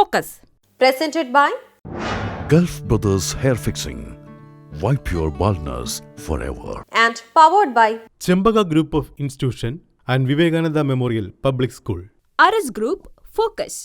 Focus. Presented by Gulf Brothers Hair Fixing. Wipe your baldness forever. and powered by Chembaga Group of Institution and Vivekananda Memorial Public School. Aris Group, Focus.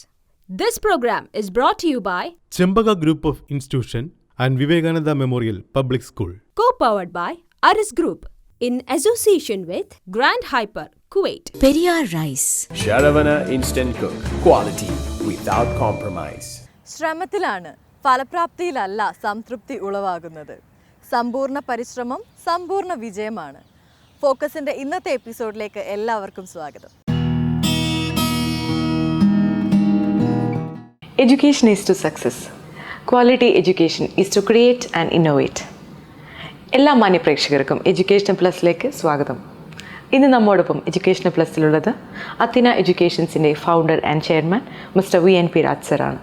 This program is brought to you by Chembaga Group of Institution and Vivekananda Memorial Public School. co-powered by Aris Group in association with Grand Hyper, Kuwait. Periyar Rice. Sharavana Instant Cook. Quality without compromise. ശ്രമത്തിലാണ്, ഫലപ്രാപ്തിയിലല്ല സംതൃപ്തി ഉളവാകുന്നത്. സമ്പൂർണ്ണ പരിശ്രമം സമ്പൂർണ്ണ വിജയമാണ്. ഫോക്കസിന്റെ ഇന്നത്തെ എപ്പിസോഡിലേക്ക് എല്ലാവർക്കും സ്വാഗതം. Education is to success. Quality education is to create and innovate. എല്ലാ മാന്യ പ്രേക്ഷകർക്കും എഡ്യൂക്കേഷൻ പ്ലസിലേക്ക് സ്വാഗതം. ഇന്ന് നമ്മോടൊപ്പം എഡ്യൂക്കേഷൻ പ്ലസിലുള്ളത് അത്തിന എഡ്യൂക്കേഷൻസിൻ്റെ founder and chairman mister VNP Raj സറാണ്.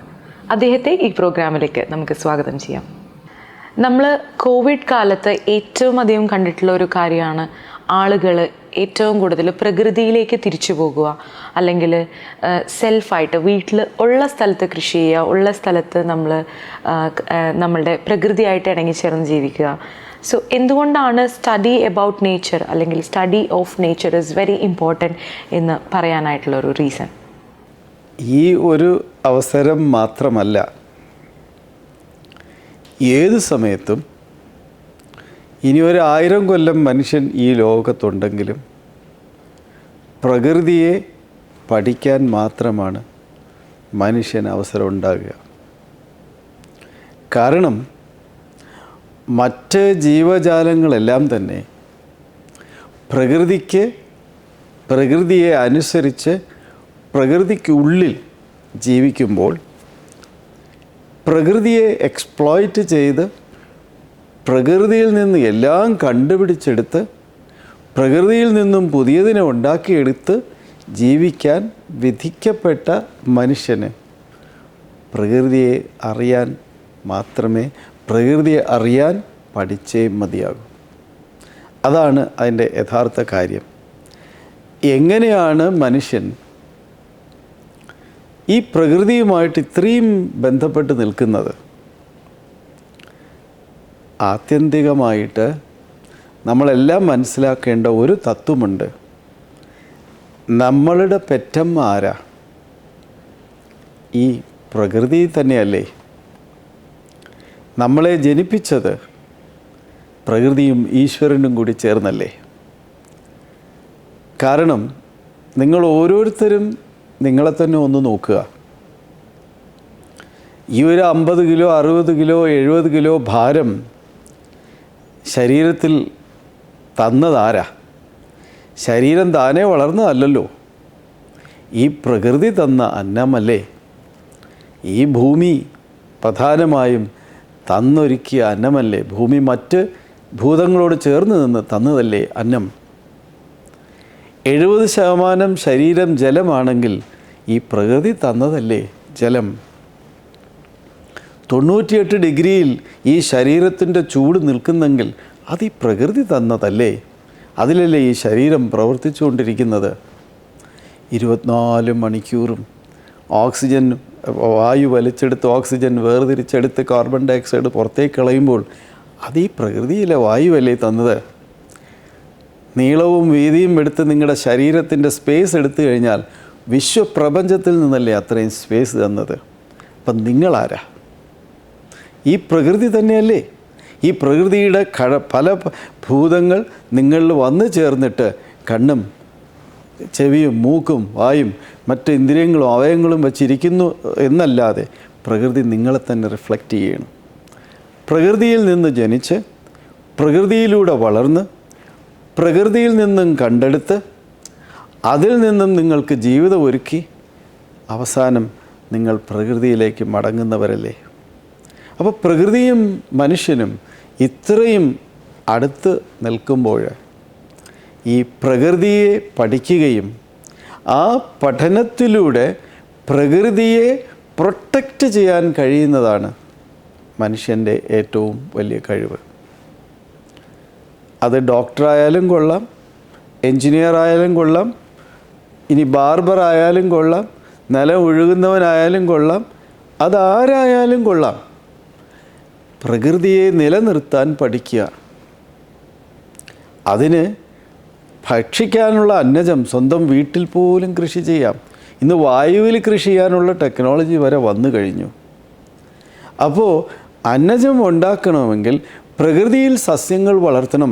അദ്ദേഹത്തെ ഈ പ്രോഗ്രാമിലേക്ക് നമുക്ക് സ്വാഗതം ചെയ്യാം. നമ്മൾ കോവിഡ് കാലത്ത് ഏറ്റവും അധികം കണ്ടിട്ടുള്ള ഒരു കാര്യമാണ് ആളുകൾ ഏറ്റവും കൂടുതൽ പ്രകൃതിയിലേക്ക് തിരിച്ചു പോകുക, അല്ലെങ്കിൽ സെൽഫായിട്ട് വീട്ടിൽ ഉള്ള സ്ഥലത്ത് കൃഷി ചെയ്യുക, ഉള്ള സ്ഥലത്ത് നമ്മളുടെ പ്രകൃതിയായിട്ട് ഇണങ്ങിച്ചേർന്ന് ജീവിക്കുക. സോ എന്തുകൊണ്ടാണ് സ്റ്റഡി എബൌട്ട് നേച്ചർ അല്ലെങ്കിൽ study of nature is very important എന്ന് പറയാനായിട്ടുള്ളൊരു റീസൺ? ഈ ഒരു അവസരം മാത്രമല്ല, ഏത് സമയത്തും ഇനി 1000 കൊല്ലം മനുഷ്യൻ ഈ ലോകത്തുണ്ടെങ്കിലും പ്രകൃതിയെ പഠിക്കാൻ മാത്രമാണ് മനുഷ്യന് അവസരം ഉണ്ടാകുക. കാരണം മറ്റ് ജീവജാലങ്ങളെല്ലാം തന്നെ പ്രകൃതിയെ അനുസരിച്ച് പ്രകൃതിക്കുള്ളിൽ ജീവിക്കുമ്പോൾ പ്രകൃതിയെ എക്സ്പ്ലോയിറ്റ് ചെയ്ത് പ്രകൃതിയിൽ നിന്ന് എല്ലാം കണ്ടുപിടിച്ചെടുത്ത് പ്രകൃതിയിൽ നിന്നും പുതിയതിനെ ഉണ്ടാക്കിയെടുത്ത് ജീവിക്കാൻ വിധിക്കപ്പെട്ട മനുഷ്യന് പ്രകൃതിയെ അറിയാൻ പഠിച്ചേ മതിയാകും. അതാണ് അതിൻ്റെ യഥാർത്ഥ കാര്യം. എങ്ങനെയാണ് മനുഷ്യൻ ഈ പ്രകൃതിയുമായിട്ട് ഇത്രയും ബന്ധപ്പെട്ട് നിൽക്കുന്നത്? ആത്യന്തികമായിട്ട് നമ്മളെല്ലാം മനസ്സിലാക്കേണ്ട ഒരു തത്വമുണ്ട്. നമ്മളുടെ പെറ്റമ്മ ആരാ? ഈ പ്രകൃതി തന്നെയല്ലേ? നമ്മളെ ജനിപ്പിച്ചത് പ്രകൃതിയും ഈശ്വരനും കൂടി ചേർന്നല്ലേ? കാരണം നിങ്ങൾ ഓരോരുത്തരും നിങ്ങളെ തന്നെ ഒന്ന് നോക്കുക. ഈ ഒരു 50 കിലോ 60 കിലോ 70 കിലോ ഭാരം ശരീരത്തിൽ തന്നതാരാ? ശരീരം താനേ വളർന്നതല്ലല്ലോ, ഈ പ്രകൃതി തന്ന അന്നമല്ലേ? ഈ ഭൂമി പ്രധാനമായും തന്നൊരുക്കിയ അന്നമല്ലേ? ഭൂമി മറ്റ് ഭൂതങ്ങളോട് ചേർന്ന് നിന്ന് തന്നതല്ലേ അന്നം? 70% ശരീരം ജലമാണെങ്കിൽ ഈ പ്രകൃതി തന്നതല്ലേ ജലം? 98 ഡിഗ്രിയിൽ ഈ ശരീരത്തിൻ്റെ ചൂട് നിൽക്കുന്നെങ്കിൽ അത് ഈ പ്രകൃതി തന്നതല്ലേ? അതിലല്ലേ ഈ ശരീരം പ്രവർത്തിച്ചുകൊണ്ടിരിക്കുന്നത്? 24 മണിക്കൂറും ഓക്സിജൻ വായു വലിച്ചെടുത്ത് ഓക്സിജൻ വേർതിരിച്ചെടുത്ത് കാർബൺ ഡയോക്സൈഡ് പുറത്തേക്ക് കളയുമ്പോൾ അത് ഈ പ്രകൃതിയിലെ വായുവല്ലേ തന്നത്? നീളവും വീതിയും എടുത്ത് നിങ്ങളുടെ ശരീരത്തിൻ്റെ സ്പേസ് എടുത്തു കഴിഞ്ഞാൽ വിശ്വപ്രപഞ്ചത്തിൽ നിന്നല്ലേ അത്രയും സ്പേസ് തന്നത്? അപ്പം നിങ്ങളാരാ? ഈ പ്രകൃതി തന്നെയല്ലേ? ഈ പ്രകൃതിയുടെ പല ഭൂതങ്ങൾ നിങ്ങളിൽ വന്നു ചേർന്നിട്ട് കണ്ണും ചെവിയും മൂക്കും വായും മറ്റ് ഇന്ദ്രിയങ്ങളും അവയവങ്ങളും വച്ചിരിക്കുന്നു എന്നല്ലാതെ പ്രകൃതി നിങ്ങളെ തന്നെ റിഫ്ലക്റ്റ് ചെയ്യണം. പ്രകൃതിയിൽ നിന്ന് ജനിച്ച് പ്രകൃതിയിലൂടെ വളർന്ന് പ്രകൃതിയിൽ നിന്നും കണ്ടെടുത്ത് അതിൽ നിന്നും നിങ്ങൾക്ക് ജീവിതം ഒരുക്കി അവസാനം നിങ്ങൾ പ്രകൃതിയിലേക്ക് മടങ്ങുന്നവരല്ലേ? അപ്പോൾ പ്രകൃതിയും മനുഷ്യനും ഇത്രയും അടുത്ത് നിൽക്കുമ്പോൾ ഈ പ്രകൃതിയെ പഠിക്കുകയും ആ പഠനത്തിലൂടെ പ്രകൃതിയെ പ്രൊട്ടക്റ്റ് ചെയ്യാൻ കഴിയുന്നതാണ് മനുഷ്യൻ്റെ ഏറ്റവും വലിയ കഴിവ്. അത് ഡോക്ടറായാലും കൊള്ളാം, എൻജിനീയർ ആയാലും കൊള്ളാം, ഇനി ബാർബർ ആയാലും കൊള്ളാം, നിലം ഒഴുകുന്നവനായാലും കൊള്ളാം, അതാരായാലും കൊള്ളാം, പ്രകൃതിയെ നിലനിർത്താൻ പഠിക്കുക. അതിന് ഭക്ഷിക്കാനുള്ള അന്നജം സ്വന്തം വീട്ടിൽ പോലും കൃഷി ചെയ്യാം. ഇന്ന് വായുവിൽ കൃഷി ചെയ്യാനുള്ള ടെക്നോളജി വരെ വന്നു കഴിഞ്ഞു. അപ്പോൾ അന്നജം ഉണ്ടാക്കണമെങ്കിൽ പ്രകൃതിയിൽ സസ്യങ്ങൾ വളർത്തണം,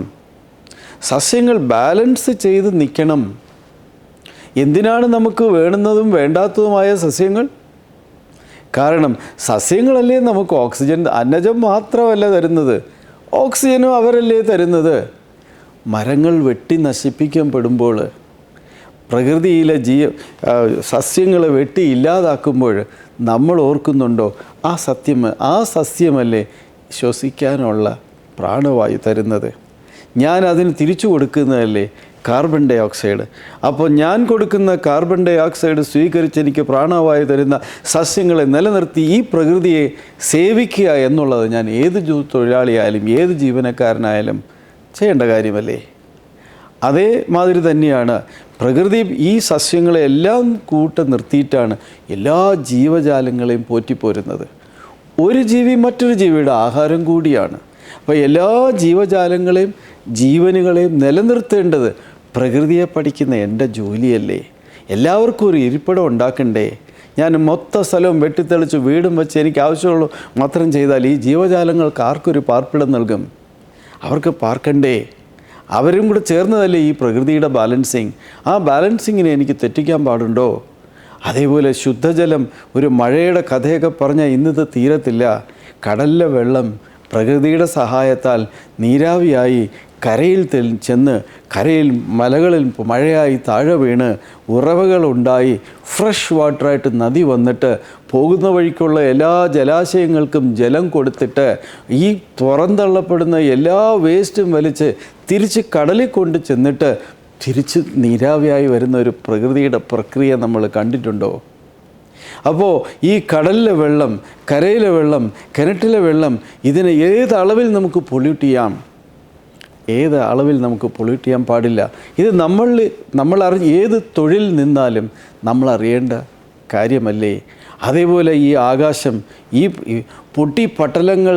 സസ്യങ്ങൾ ബാലൻസ് ചെയ്ത് നിൽക്കണം. എന്തിനാണ് നമുക്ക് വേണ്ടുന്നതും വേണ്ടാത്തതുമായ സസ്യങ്ങൾ? കാരണം സസ്യങ്ങളല്ലേ നമുക്ക് ഓക്സിജൻ, അന്നജം മാത്രമല്ല തരുന്നത്, ഓക്സിജനും അവരല്ലേ തരുന്നത്. മരങ്ങൾ വെട്ടി നശിപ്പിക്കപ്പെടുമ്പോൾ, പ്രകൃതിയിലെ സസ്യങ്ങളെ വെട്ടി ഇല്ലാതാക്കുമ്പോൾ നമ്മൾ ഓർക്കുന്നുണ്ടോ ആ സസ്യമല്ലേ ശ്വസിക്കാനുള്ള പ്രാണവായു തരുന്നത്? ഞാൻ അതിന് തിരിച്ചു കൊടുക്കുന്നതല്ലേ കാർബൺ ഡൈ ഓക്സൈഡ്. അപ്പോൾ ഞാൻ കൊടുക്കുന്ന കാർബൺ ഡൈ ഓക്സൈഡ് സ്വീകരിച്ച് എനിക്ക് പ്രാണവായു തരുന്ന സസ്യങ്ങളെ നിലനിർത്തി ഈ പ്രകൃതിയെ സേവിക്കുക എന്നുള്ളത് ഞാൻ ഏത് തൊഴിലാളിയായാലും ഏത് ജീവനക്കാരനായാലും ചെയ്യേണ്ട കാര്യമല്ലേ? അതേമാതിരി തന്നെയാണ് പ്രകൃതി ഈ സസ്യങ്ങളെ എല്ലാം നിർത്തിയിട്ടാണ് എല്ലാ ജീവജാലങ്ങളെയും പോറ്റിപ്പോരുന്നത്. ഒരു ജീവി മറ്റൊരു ജീവിയുടെ ആഹാരം കൂടിയാണ്. അപ്പോൾ എല്ലാ ജീവജാലങ്ങളെയും ജീവനുകളെയും നിലനിർത്തേണ്ടത് പ്രകൃതിയെ പഠിക്കുന്ന എൻ്റെ ജോലിയല്ലേ? എല്ലാവർക്കും ഒരു ഇരിപ്പിടം ഉണ്ടാക്കണ്ടേ? ഞാൻ മൊത്ത സ്ഥലവും വെട്ടിത്തെളിച്ച് വീടും വെച്ച് എനിക്ക് ആവശ്യമുള്ള മാത്രം ചെയ്താൽ ഈ ജീവജാലങ്ങൾക്ക് ആർക്കൊരു പാർപ്പിടം നൽകും? അവർക്ക് പാർക്കണ്ടേ? അവരും കൂടെ ചേർന്നതല്ലേ ഈ പ്രകൃതിയുടെ ബാലൻസിങ്. ആ ബാലൻസിങ്ങിനെ എനിക്ക് തെറ്റിക്കാൻ പാടുണ്ടോ? അതേപോലെ ശുദ്ധജലം, ഒരു മഴയുടെ കഥയൊക്കെ പറഞ്ഞാൽ ഇന്നത് തീരത്തില്ല. കടലിലെ വെള്ളം പ്രകൃതിയുടെ സഹായത്താൽ നീരാവിയായി കരയിൽ ചെന്ന് കരയിൽ മലകളിൽ മഴയായി താഴെ വീണ് ഉറവകളുണ്ടായി ഫ്രഷ് വാട്ടറായിട്ട് നദി വന്നിട്ട് പോകുന്ന വഴിക്കുള്ള എല്ലാ ജലാശയങ്ങൾക്കും ജലം കൊടുത്തിട്ട് ഈ തുറന്തള്ളപ്പെടുന്ന എല്ലാ വേസ്റ്റും വലിച്ച് തിരിച്ച് കടലിൽ കൊണ്ട് ചെന്നിട്ട് തിരിച്ച് നീരാവിയായി വരുന്ന ഒരു പ്രകൃതിയുടെ പ്രക്രിയ നമ്മൾ കണ്ടിട്ടുണ്ടോ? അപ്പോൾ ഈ കടലിലെ വെള്ളം, കരയിലെ വെള്ളം, കിണറ്റിലെ വെള്ളം, ഇതിനെ ഏത് അളവിൽ നമുക്ക് പൊല്യൂട്ട് ചെയ്യാം? ഏത് അളവിൽ നമുക്ക് പൊല്യൂട്ട് ചെയ്യാൻ പാടില്ല. ഇത് നമ്മൾ ഏത് തൊഴിൽ നിന്നാലും നമ്മൾ അറിയേണ്ട കാര്യമല്ലേ? അതേപോലെ ഈ ആകാശം, ഈ പൊട്ടിപ്പട്ടലങ്ങൾ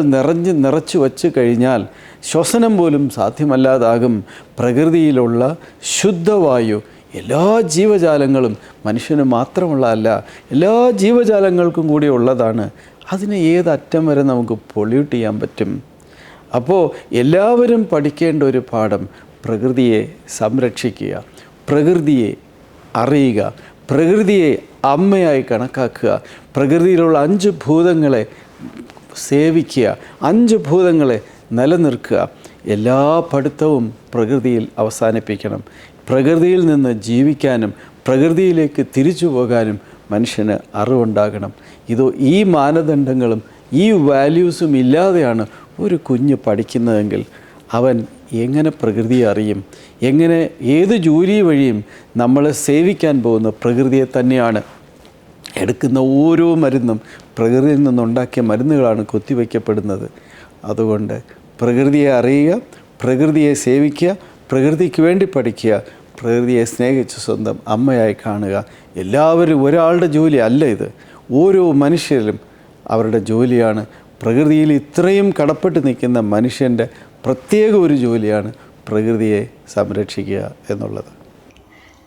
നിറച്ചു വച്ച് കഴിഞ്ഞാൽ ശ്വസനം പോലും സാധ്യമല്ലാതാകും. പ്രകൃതിയിലുള്ള ശുദ്ധവായു എല്ലാ ജീവജാലങ്ങളും, മനുഷ്യന് മാത്രമുള്ളതല്ല, എല്ലാ ജീവജാലങ്ങൾക്കും കൂടി ഉള്ളതാണ്. അതിനെ ഏതറ്റം വരെ നമുക്ക് പൊല്യൂട്ട് ചെയ്യാൻ പറ്റും? അപ്പോൾ എല്ലാവരും പഠിക്കേണ്ട ഒരു പാഠം പ്രകൃതിയെ സംരക്ഷിക്കുക, പ്രകൃതിയെ അറിയുക, പ്രകൃതിയെ അമ്മയായി കണക്കാക്കുക, പ്രകൃതിയിലുള്ള 5 ഭൂതങ്ങളെ സേവിക്കുക, 5 ഭൂതങ്ങളെ നിലനിർത്തുക. എല്ലാ പഠിത്തവും പ്രകൃതിയിൽ അവസാനിപ്പിക്കണം. പ്രകൃതിയിൽ നിന്ന് ജീവിക്കാനും പ്രകൃതിയിലേക്ക് തിരിച്ചു പോകാനും മനുഷ്യന് അറിവുണ്ടാകണം. ഈ മാനദണ്ഡങ്ങളും ഈ വാല്യൂസും ഇല്ലാതെയാണ് ഒരു കുഞ്ഞ് പഠിക്കുന്നതെങ്കിൽ അവൻ എങ്ങനെ പ്രകൃതിയെ അറിയും? എങ്ങനെ ഏത് ജോലി വഴിയും നമ്മളെ സേവിക്കാൻ പോകുന്ന പ്രകൃതിയെ തന്നെയാണ്. എടുക്കുന്ന ഓരോ മരുന്നും പ്രകൃതിയിൽ നിന്നുണ്ടാക്കിയ മരുന്നുകളാണ് കുത്തിവയ്ക്കപ്പെടുന്നത്. അതുകൊണ്ട് പ്രകൃതിയെ അറിയുക, പ്രകൃതിയെ സേവിക്കുക, പ്രകൃതിക്ക് വേണ്ടി പഠിക്കുക, പ്രകൃതിയെ സ്നേഹിച്ച് സ്വന്തം അമ്മയായി കാണുക. എല്ലാവരും ഒരാളുടെ ജോലി അല്ല ഇത്, ഓരോ മനുഷ്യരും അവരുടെ ജോലിയാണ്. പ്രകൃതിയിൽ ഇത്രയും കടപ്പെട്ട് നിൽക്കുന്ന മനുഷ്യൻ്റെ പ്രത്യേക ഒരു ജോലിയാണ് പ്രകൃതിയെ സംരക്ഷിക്കുക എന്നുള്ളത്.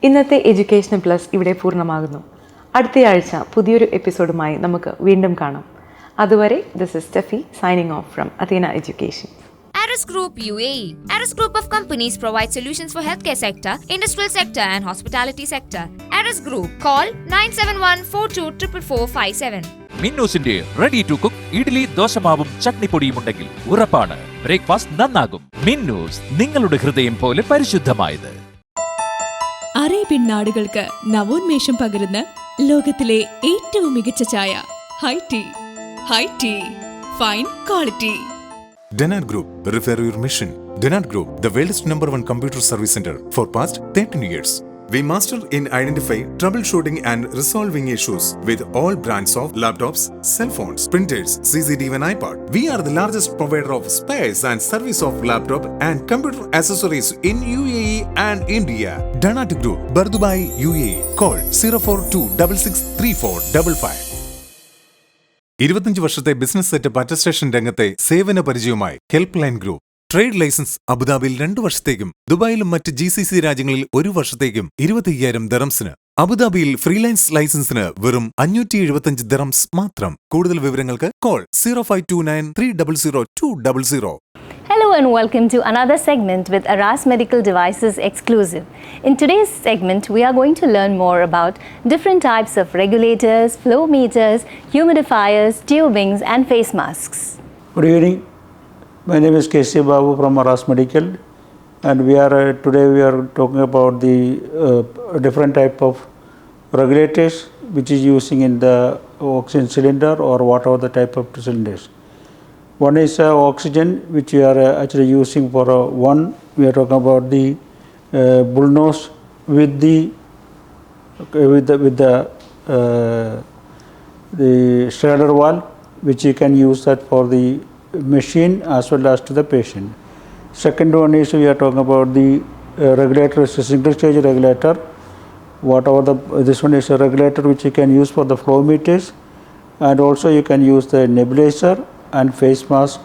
ഇന്നത്തെ എഡ്യൂക്കേഷൻ പ്ലസ് ഇവിടെ പൂർണ്ണമാകുന്നു. അടുത്തയാഴ്ച പുതിയൊരു എപ്പിസോഡുമായി നമുക്ക് വീണ്ടും കാണാം. അതുവരെ this is Steffi signing off from Athena education. Aris Group UAE. Aris Group of companies provide solutions for healthcare sector, industrial sector and hospitality sector. Aris Group. Call 9714244457. മിന്നൂസിന്റെ റെഡി ടു കുക്ക് ഇഡ്ഡലി, ദോശമാവും ചട്നിപ്പൊടിയും ഉണ്ടെങ്കിൽ ഉറപ്പാണ് breakfast നന്നാകും. Minnu's, നിങ്ങളുടെ ഹൃദയം പോലെ പരിശുദ്ധമായത്. Arabian നാടുകൾക്ക് നവോന്മേഷം പകരുന്ന ലോകത്തിലെ ഏറ്റവും മികച്ച ചായ high tea fine quality. Denat Group, refer your mission. Denat Group, the world's #1 computer service center for past 13 years. We master in identifying, troubleshooting and resolving issues with all brands of laptops, cell phones, printers, CCTV and iPad. We are the largest provider of spares and service of laptop and computer accessories in UAE and India. Denat Group, Bardubai, UAE. Call 042663455. 25 വർഷത്തെ business setup attestation രംഗത്തെ സേവന പരിചയവുമായി help line group. Trade licence അബുദാബിയിൽ 2 വർഷത്തേക്കും ദുബായിലും മറ്റ് GCC രാജ്യങ്ങളിൽ 1 വർഷത്തേക്കും 25,000 ദിറംസിന്. അബുദാബിയിൽ freelance ലൈസൻസിന് വെറും 575 ദിറംസ് മാത്രം. കൂടുതൽ വിവരങ്ങൾക്ക് call 0529 300 200. Hello and welcome to another segment with Aras Medical Devices Exclusive. In today's segment, we are going to learn more about different types of regulators, flow meters, humidifiers, tubings and face masks. Good evening. My name is K.C. Babu from Aras Medical, and today we are talking about the different type of regulators which is using in the oxygen cylinder or whatever the type of cylinders. One is oxygen, which we are actually using for one. We are talking about the bullnose with the Schrader valve, which you can use that for the machine as well as to the patient. Second one is we are talking about the regulator, is a single stage regulator. This one is a regulator which you can use for the flow meters, and also you can use the nebulizer and face mask.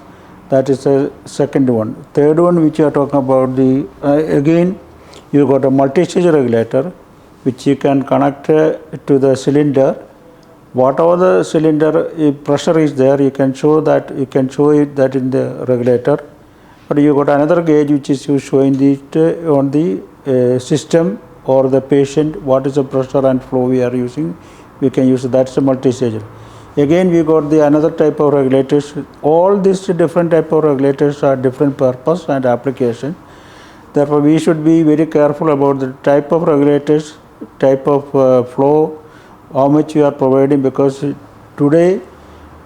That is the second one. Third one, which you are talking about, again you got a multi-stage regulator which you can connect to the cylinder. Whatever the cylinder pressure is there, you can show it that in the regulator. But you got another gauge which is showing it on the system or the patient, what is the pressure and flow we are using. We can use that's a multi-stage. Again, we got the another type of regulators. All these different type of regulators are different purpose and application. Therefore, we should be very careful about the type of regulators, type of flow, how much we are providing, because today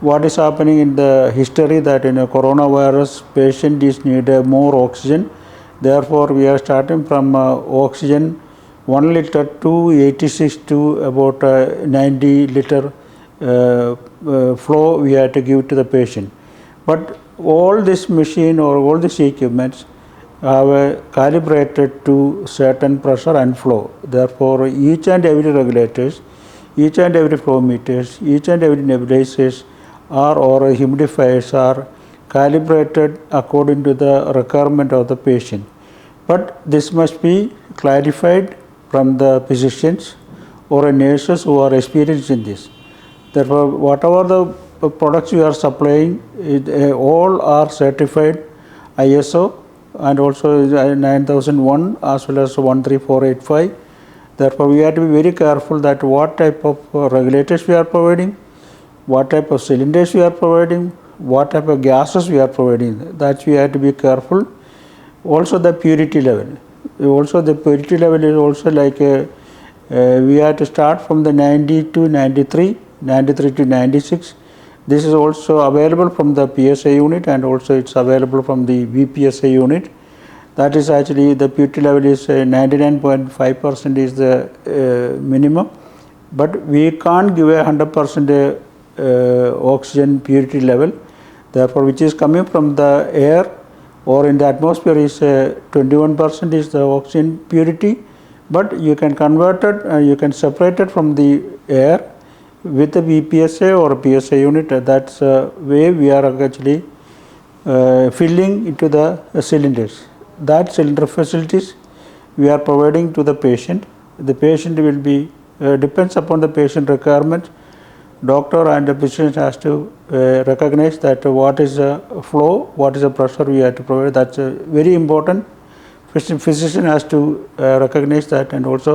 what is happening in the history that in a coronavirus patient is need more oxygen. Therefore, we are starting from oxygen 1 liter to 86 to about 90 liter flow we have to give to the patient. But all this machine or all these equipments are calibrated to certain pressure and flow. Therefore, each and every regulators, each and every flow meters, each and every nebulizers or humidifiers are calibrated according to the requirement of the patient. But this must be clarified from the physicians or nurses who are experienced in this. Therefore, whatever the products we are supplying, all are certified ISO and also 9001 as well as 13485. Therefore, we have to be very careful that what type of regulators we are providing, what type of cylinders we are providing, what type of gases we are providing. That we have to be careful. Also, the purity level. Also, the purity level is also like we have to start from the 90 to 93. 93 to 96. This is also available from the PSA unit, and also it's available from the VPSA unit. That is actually the purity level is 99.5% is the minimum, but we can't give a 100% oxygen purity level. Therefore, which is coming from the air or in the atmosphere is 21% is the oxygen purity, but you can convert it, you can separate it from the air with a VPSA or a PSA unit. That's the way we are actually filling into the cylinders. That cylinder facilities we are providing to the patient. The patient will be depends upon the patient requirement. Doctor and the physician has to recognize that what is the flow, what is the pressure we have to provide. That's very important. Physician has to recognize that, and also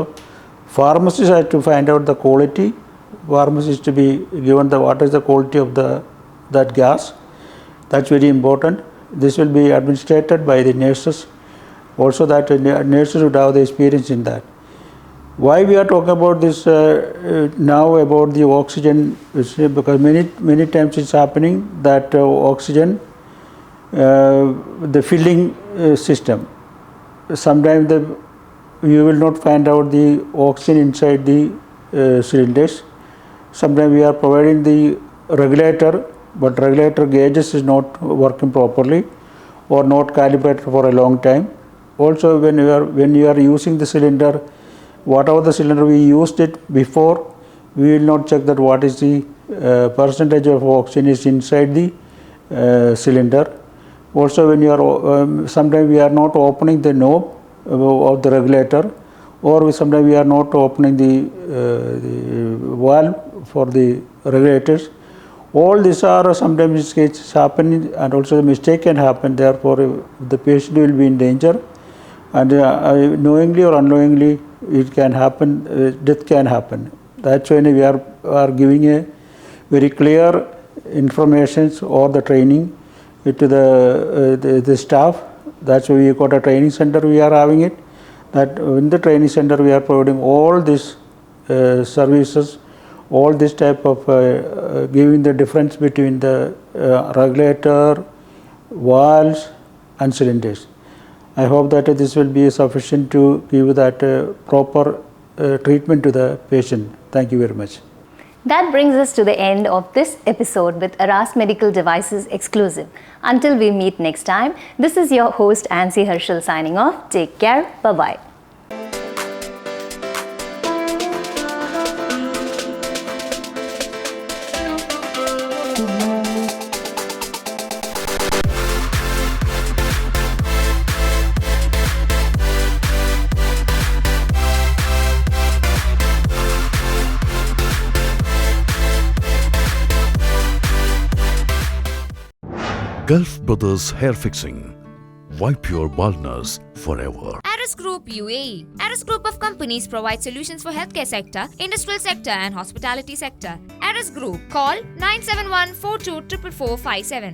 pharmacist has to find out the quality. Pharmacist to be given what is the quality of that gas. That's very important. This will be administered by the nurses. Also, that nurses would have the experience in that. Why we are talking about this now about the oxygen? Because many times it's happening that oxygen, the filling system. Sometimes you will not find out the oxygen inside the cylinders. Sometimes we are providing the regulator, but regulator gauges is not working properly or not calibrated for a long time. Also, when you are using the cylinder, whatever the cylinder we used it before, we will not check that what is the percentage of oxygen is inside the cylinder. Also, when you are sometimes we are not opening the knob of the regulator, or sometimes we are not opening the valve for the regulators. All these are sometimes mistakes happen, and also the mistake can happen. Therefore, the patient will be in danger, and knowingly or unknowingly, it can happen. Death can happen. That's why we are giving a very clear information or the training to the staff. That's why we got a training center. We are having it. That in the training center we are providing all these services, all this type of giving the difference between the regulator, valves and cylinders. I hope that this will be sufficient to give that proper treatment to the patient. Thank you very much. That brings us to the end of this episode with Aras Medical Devices Exclusive. Until we meet next time, this is your host Ansi Herschel signing off. Take care. Bye-bye. Gulf Brothers Hair Fixing. Wipe your baldness forever. Aris Group UAE. Aris Group of companies provide solutions for healthcare sector, industrial sector and hospitality sector. Aris Group. Call 971 42 44457.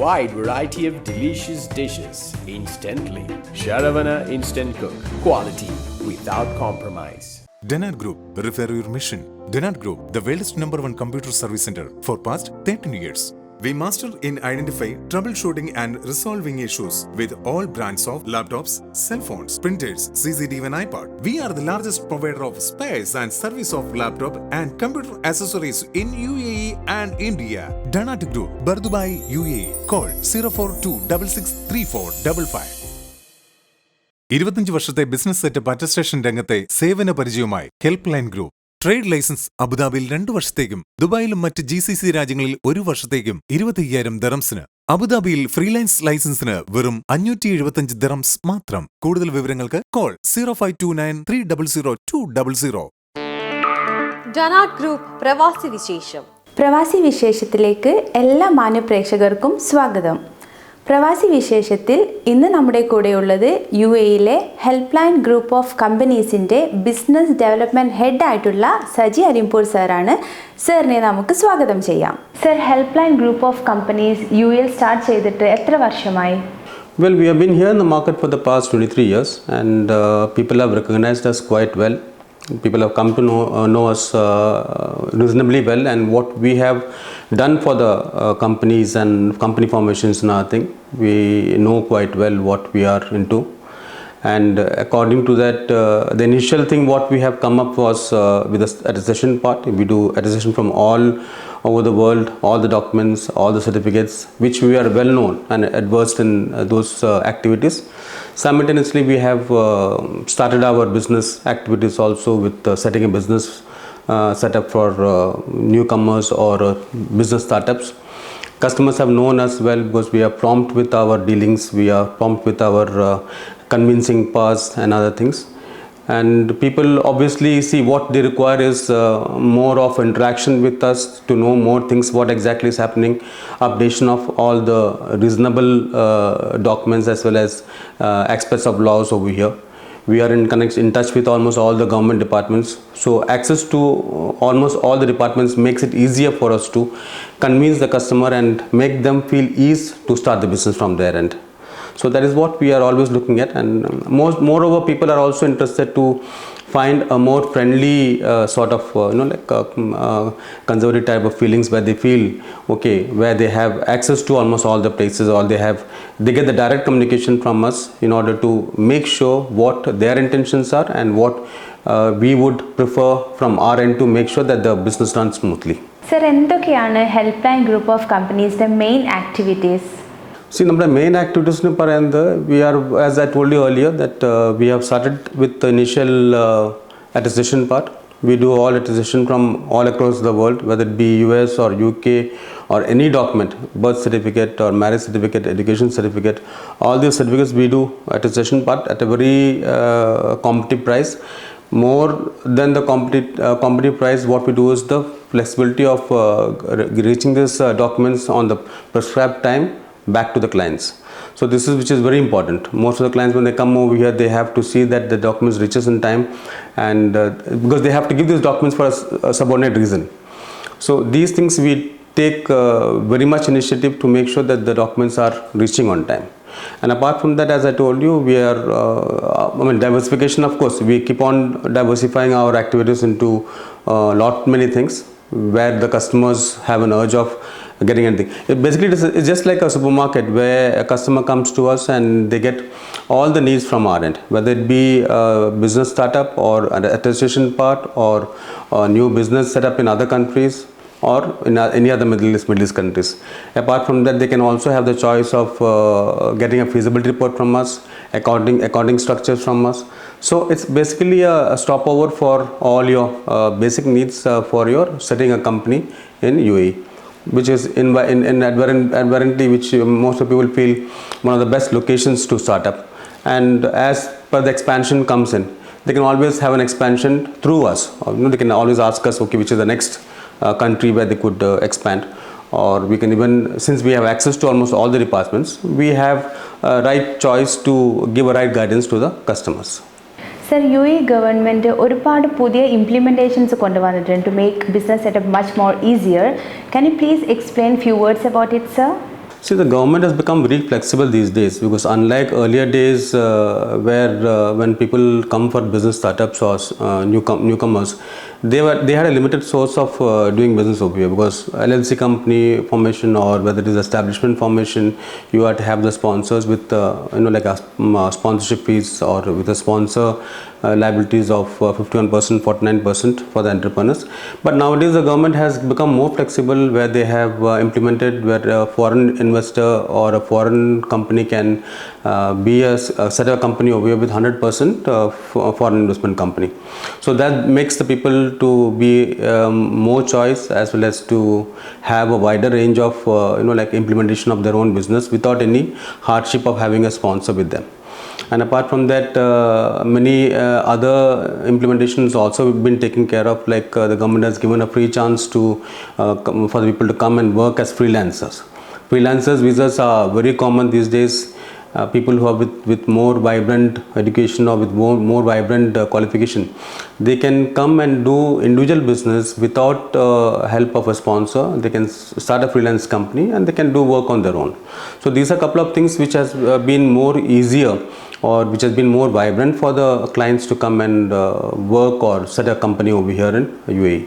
Wide variety of delicious dishes instantly. Sharavana Instant Cook. Quality without compromise. Denat Group, refer your mission. Denat Group, the world's #1 computer service center for past 13 years. We master in identify, troubleshooting and resolving issues with all brands of laptops, cell phones, printers, CCTV and iPod. We are the largest provider of spares and service of laptop and computer accessories in UAE and India. Denat Group, Bardubai, UAE. Call 042 663455. 25 വർഷത്തെ business setup attestation രംഗത്തെ സേവന പരിചയവുമായി help line group. Trade licence അബുദാബിയിൽ 2 വർഷത്തേക്കും ദുബായിലും മറ്റ് GCC രാജ്യങ്ങളിൽ 1 വർഷത്തേക്കും 25,000 ദിറംസിന്. അബുദാബിയിൽ freelance ലൈസൻസിന് വെറും 575 ദിറംസ് മാത്രം. കൂടുതൽ വിവരങ്ങൾക്ക് കോൾ 0529 300 200. ഡനാട്ട് ഗ്രൂപ്പ് പ്രവാസി വിശേഷം. പ്രവാസി വിശേഷത്തിലേക്ക് എല്ലാ മാന്യ പ്രേക്ഷകർക്കും സ്വാഗതം. പ്രവാസി വിശേഷത്തിൽ ഇന്ന് നമ്മുടെ കൂടെയുള്ളത് UAEയിലെ ഹെൽപ്പ് ലൈൻ ഗ്രൂപ്പ് ഓഫ് കമ്പനീസിൻ്റെ ബിസിനസ് ഡെവലപ്മെൻറ്റ് ഹെഡ് ആയിട്ടുള്ള സജി അരിമ്പൂർ സാറാണ്. സാറിനെ നമുക്ക് സ്വാഗതം ചെയ്യാം. Sir, help line group of companies UAEയിൽ സ്റ്റാർട്ട് ചെയ്തിട്ട് എത്ര വർഷമായി? Well, we have been here in the market for the past 23 years and people have recognized us quite well. People have come to know us reasonably well, and what we have done for the companies and company formations and other thing, we know quite well what we are into. And according to that, the initial thing what we have come up was with the attestation part. We do attestation from all over the world, all the documents, all the certificates, which we are well known and adversed in those activities. Simultaneously, we have started our business activities also with setting a business setup for newcomers or business startups. Customers have known us well because we are prompt with our dealings, we are prompt with our convincing powers and other things. And people obviously see what they require is more of interaction with us to know more things, what exactly is happening, updation of all the reasonable documents as well as aspects of laws over here. We are in touch with almost all the government departments, so access to almost all the departments makes it easier for us to convince the customer and make them feel ease to start the business from their end. So that is what we are always looking at, and moreover people are also interested to find a more friendly sort of conservative type of feelings where they feel okay, where they have access to almost all the places, or they get the direct communication from us in order to make sure what their intentions are and what we would prefer from our end to make sure that the business runs smoothly. Sir, എന്തൊക്കെയാണ് help line group of കമ്പനീസിൻ്റെ main activities? See, നമ്മുടെ main activities എന്ന് പറയുന്നത് we are, as I told you earlier, that we have started with the initial attestation part. We do all attestation from all across the world, whether it be US or UK or any document, birth certificate or marriage certificate, education certificate. All these certificates we do attestation part at a very competitive price. More than the competitive price, what we do is the flexibility of reaching these documents on the prescribed time back to the clients. So this is which is very important. Most of the clients, when they come over here, they have to see that the documents reaches in time, and because they have to give these documents for a subordinate reason. So these things we take very much initiative to make sure that the documents are reaching on time. And apart from that, as I told you, we are diversification, of course, we keep on diversifying our activities into many things where the customers have an urge of getting anything. It's just like a supermarket where a customer comes to us and they get all the needs from our end, whether it be a business startup or an attestation part or a new business set up in other countries or in any other Middle East countries. Apart from that, they can also have the choice of getting a feasibility report from us, accounting structures from us. So it's basically a stopover for all your basic needs for your setting a company in UAE, which is inherently which most of people feel one of the best locations to start up. And as per the expansion comes in, they can always have an expansion through us. Or, they can always ask us, okay, which is the next country where they could expand. Or we can even, since we have access to almost all the departments, we have a right choice to give a right guidance to the customers. Sir, UAE government ഒരുപാട് പുതിയ implementations കൊണ്ടുവന്നിട്ടുണ്ട് to make business setup much more easier. Can you please explain few words about it, sir? See, the government has become very flexible these days, because unlike earlier days where when people come for business startups or newcomers, they had a limited source of doing business over here, because LLC company formation or whether it is establishment formation, you have to have the sponsors with like a sponsorship fees or with a sponsor liabilities of 51%, 49% for the entrepreneurs. But nowadays the government has become more flexible, where they have implemented where a foreign investor or a foreign company can be set a company over here with 100% foreign investment company. So that makes the people to be more choice, as well as to have a wider range of like implementation of their own business without any hardship of having a sponsor with them. And apart from that, many other implementations also been taken care of, like the government has given a free chance to for the people to come and work as freelancers. Freelancers visas are very common these days. People who are with more vibrant education or with more vibrant qualification, they can come and do individual business without help of a sponsor. They can start a freelance company and they can do work on their own. So these are a couple of things which has been more easier, or which has been more vibrant for the clients to come and work or set a company over here in UAE.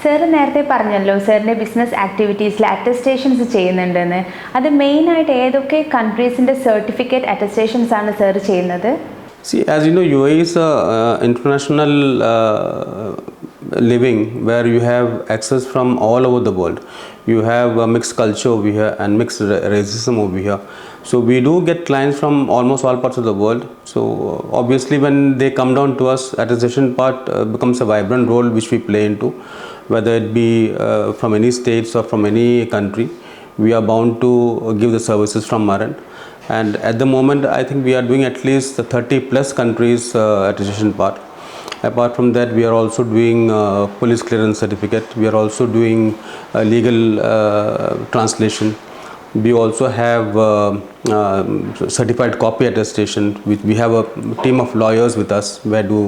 Sir നേരത്തെ പറഞ്ഞല്ലോ സാറിൻ്റെ business ആക്ടിവിറ്റീസിൽ അറ്റസ്റ്റേഷൻസ് ചെയ്യുന്നുണ്ടെന്ന്. അത് മെയിനായിട്ട് ഏതൊക്കെ കൺട്രീസിൻ്റെ certificate അറ്റസ്റ്റേഷൻസ് ആണ് sir ചെയ്യുന്നത്? See, as you know, UAE is a international living where you have access from all over the world. You have a mixed culture over here and mixed racism over here. So we do get clients from almost all parts of the world. So obviously when they come down to us, attestation part becomes a vibrant role which we play into, whether it be from any states or from any country. We are bound to give the services from our end. And at the moment, I think we are doing at least 30 plus countries attestation part. Apart from that, we are also doing police clearance certificate. We are also doing legal translation. We also have certified copy attestation. We have a team of lawyers with us where do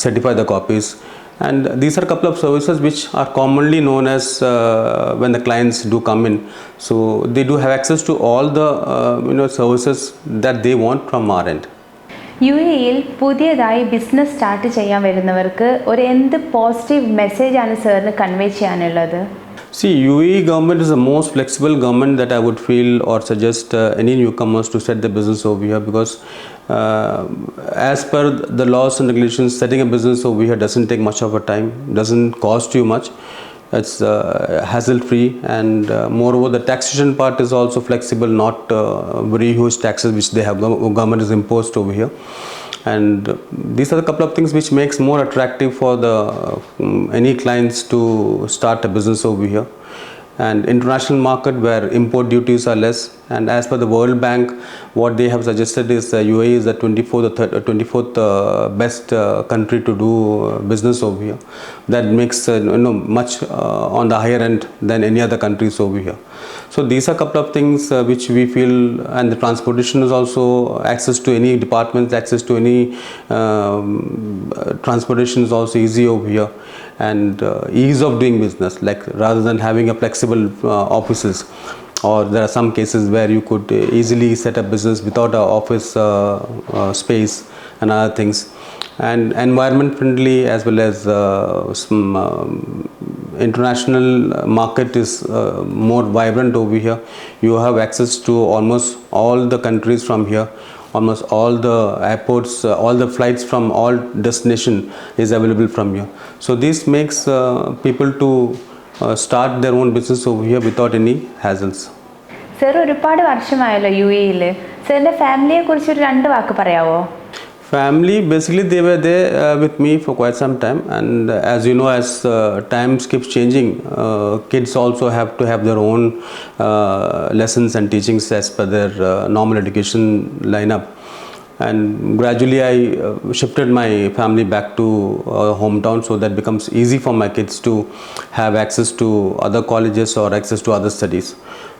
certify the copies. And these are a couple of services which are commonly known as when the clients do come in. So they do have access to all the services that they want from our end. UAE-യിൽ പുതിയതായി business start ചെയ്യാൻ വരുന്നവർക്ക് ഒരു എന്ത് positive മെസ്സേജാണ് സാറിന് convey ചെയ്യാനുള്ളത്? See, UAE government is the most flexible government that I would feel or suggest any newcomers to set their business over here, because as per the laws and regulations, setting a business over here doesn't take much of a time, doesn't cost you much. It's hassle-free, and moreover, the taxation part is also flexible. Not very huge taxes which they have government is imposed over here. And these are a couple of things which makes more attractive for the any clients to start a business over here. And international market where import duties are less, and as per the World Bank, what they have suggested is UAE is the 24th best country to do business over here. That makes much on the higher end than any other countries over here. So these are a couple of things which we feel, and the transportation is also access to any departments, access to any transportation is also easy over here, and ease of doing business, like rather than having a flexible offices, or there are some cases where you could easily set up business without an office space and other things, and environment friendly, as well as some international market is more vibrant over here. You have access to almost all the countries from here. Almost all the airports, all the flights from all destination is available from here. So this makes people to start their own business over here without any hassles. Sir ഒരുപാട് വർഷമായല്ലോ UAE-ൽ. സാറിൻ്റെ ഫാമിലിയെ കുറിച്ച് ഒരു 2 വാക്ക് പറയാവോ? Family, basically they were there with me for quite some time, and as you know, as times keeps changing, kids also have to have their own lessons and teachings as per their normal education lineup. And gradually I shifted my family back to hometown, so that becomes easy for my kids to have access to other colleges or access to other studies.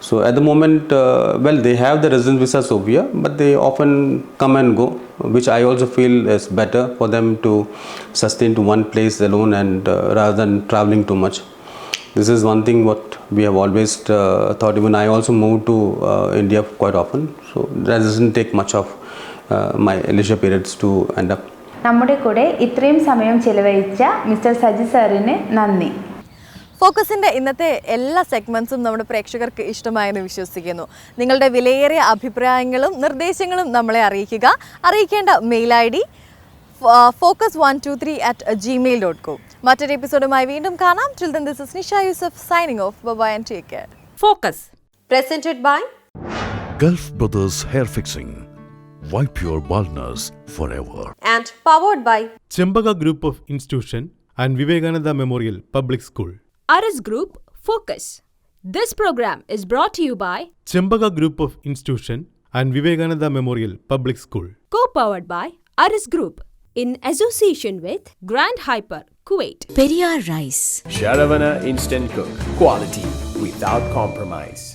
So at the moment, well, they have the residence visas over here, but they often come and go, which I also feel is better for them to sustain to one place alone, and rather than traveling too much. This is one thing what we have always thought. Even I also moved to India quite often, so that doesn't take much of my leisure periods to end up. നമ്മുടെ കൂടെ ഇത്രയും സമയം ചെലവഴിച്ച mister Saji സാറിന് നന്ദി. ഫോക്കസിൻ്റെ ഇന്നത്തെ എല്ലാ സെഗ്മെൻറ്റ്സും നമ്മുടെ പ്രേക്ഷകർക്ക് ഇഷ്ടമായെന്ന് വിശ്വസിക്കുന്നു. നിങ്ങളുടെ വിലയേറിയ അഭിപ്രായങ്ങളും നിർദ്ദേശങ്ങളും നമ്മളെ അറിയിക്കേണ്ട മെയിൽ ID focus123@gmail.com. മറ്റൊരു എപ്പിസോഡുമായി വീണ്ടും കാണാം. Till then, this is Nisha Yusuf signing off. Bye-bye and take care. Focus. Presented by Gulf Brothers Hair Fixing. Wipe your baldness forever. And powered by Chembaga Group of Institution and Vivekananda Memorial Public School. Aris Group, Focus. This program is brought to you by Chembaga Group of Institution and Vivekananda Memorial Public School. Co-powered by Aris Group in association with Grand Hyper, Kuwait. Periyar Rice. Sharavana Instant Cook. Quality without compromise.